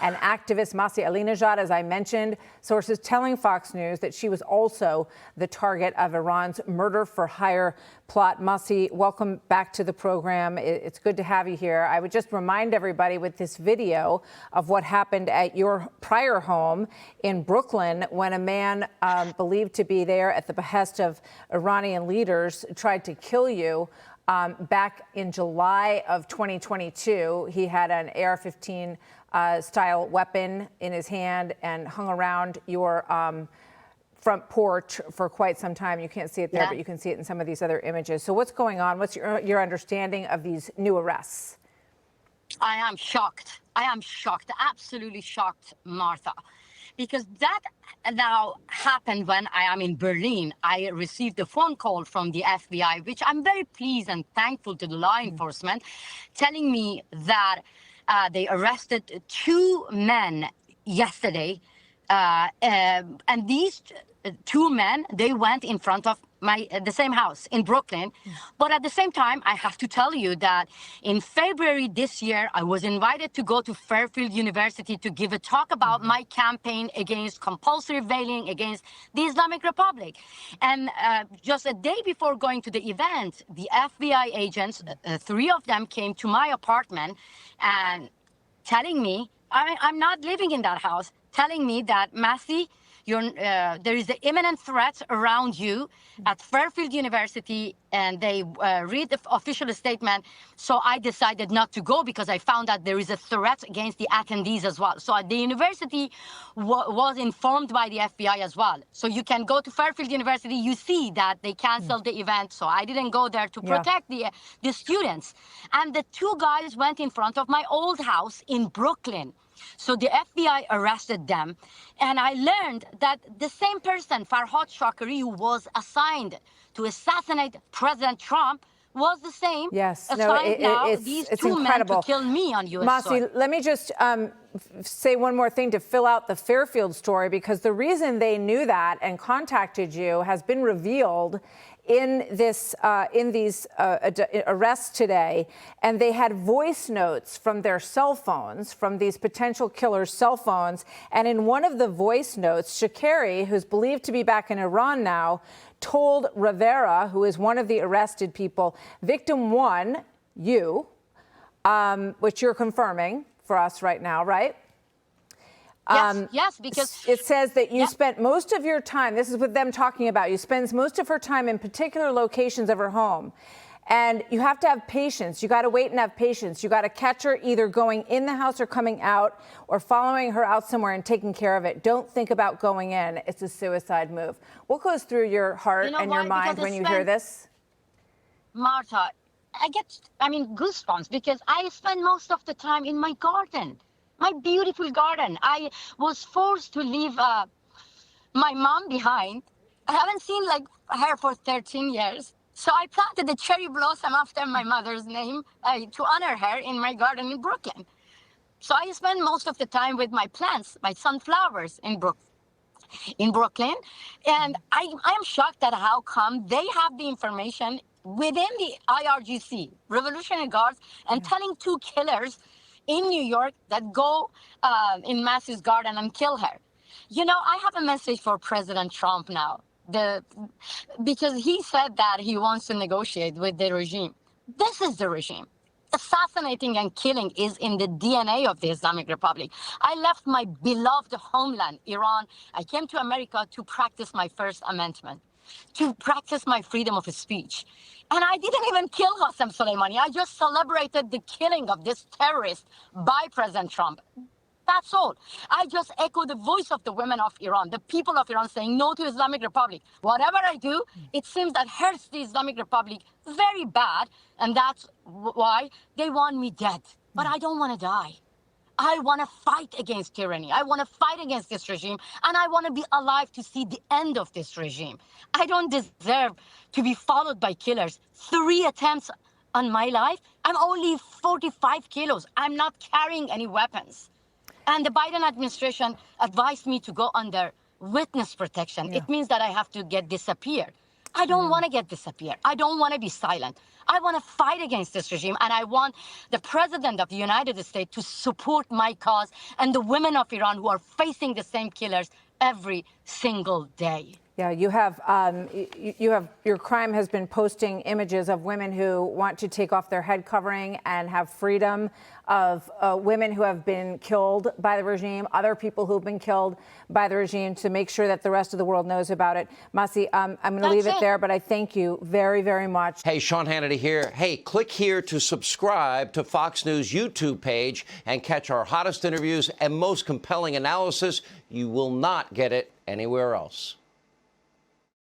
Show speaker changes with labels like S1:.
S1: and activist Masih Alinejad, as I mentioned. Sources telling Fox News that she was also the target of Iran's murder-for-hire plot. Masih, welcome back to the program. It's good to have you here. I would just remind everybody with this video of what happened at your prior home in Brooklyn when a man believed to be there at the behest of Iranian leaders tried to kill you. Back in July of 2022, he had an AR-15 style weapon in his hand and hung around your front porch for quite some time. You can't see it there, but you can see it in some of these other images. So what's going on? What's your understanding of these new arrests?
S2: I am shocked. I am shocked, absolutely shocked, Martha. Because that now happened when I am in Berlin. I received a phone call from the FBI, which I'm very pleased and thankful to the law enforcement, telling me that they arrested 2 men yesterday. And these 2 men, they went in front of the same house in Brooklyn. But at the same time, I have to tell you that in February this year, I was invited to go to Fairfield University to give a talk about my campaign against compulsory veiling against the Islamic Republic. And just a day before going to the event, the FBI agents, 3 of them came to my apartment and telling me, I'm not living in that house, telling me that, Masih, there is an imminent threat around you at Fairfield University, and they read the official statement. So I decided not to go because I found that there is a threat against the attendees as well. So the university was informed by the FBI as well. So you can go to Fairfield University, you see that they canceled the event. So I didn't go there to protect the students. And the 2 guys went in front of my old house in Brooklyn. So the FBI arrested them, and I learned that the same person, Farhad Shakari, who was assigned to assassinate President Trump, was the same assigned these 2 men to kill me on U.S. soil.
S1: Masih, let me just say one more thing to fill out the Fairfield story, because the reason they knew that and contacted you has been revealed in these arrests today, and they had voice notes from their cell phones, from these potential killers' cell phones, and in one of the voice notes, Shakari, who's believed to be back in Iran now, told Rivera, who is one of the arrested people, victim 1, you, which you're confirming for us right now, right?
S2: Yes, because
S1: it says that you spent most of your time, this is what them talking about, you spends most of her time in particular locations of her home. And you have to have patience. You got to wait and have patience. You got to catch her either going in the house or coming out, or following her out somewhere and taking care of it. Don't think about going in. It's a suicide move. What goes through your heart and your mind when you hear this?
S2: Martha, I get goosebumps, because I spend most of the time in my garden. My beautiful garden. I was forced to leave my mom behind. I haven't seen her for 13 years. So I planted a cherry blossom after my mother's name to honor her in my garden in Brooklyn. So I spend most of the time with my plants, my sunflowers in Brooklyn. And I am shocked at how come they have the information within the IRGC, Revolutionary Guards, and telling 2 killers in New York that go in Masih's garden and kill her. You know, I have a message for President Trump now, because he said that he wants to negotiate with the regime. This is the regime. Assassinating and killing is in the DNA of the Islamic Republic. I left my beloved homeland, Iran. I came to America to practice my First Amendment, to practice my freedom of speech. And I didn't even kill Qasem Soleimani. I just celebrated the killing of this terrorist by President Trump. That's all. I just echo the voice of the women of Iran, the people of Iran, saying no to Islamic Republic. Whatever I do, it seems that hurts the Islamic Republic very bad, and that's why they want me dead. But I don't want to die. I want to fight against tyranny. I want to fight against this regime, and I want to be alive to see the end of this regime. I don't deserve to be followed by killers. 3 attempts on my life. I'm only 45 kilos. I'm not carrying any weapons. And the Biden administration advised me to go under witness protection. It means that I have to get disappeared. I don't want to get disappeared. I don't want to be silent. I want to fight against this regime, and I want the president of the United States to support my cause and the women of Iran who are facing the same killers every single day.
S1: Yeah, your crime has been posting images of women who want to take off their head covering and have freedom, of women who have been killed by the regime, other people who've been killed by the regime, to make sure that the rest of the world knows about it. Masih, I'm going to leave it there, but I thank you very, very much.
S3: Hey, Sean Hannity here. Hey, click here to subscribe to Fox News YouTube page and catch our hottest interviews and most compelling analysis. You will not get it anywhere else.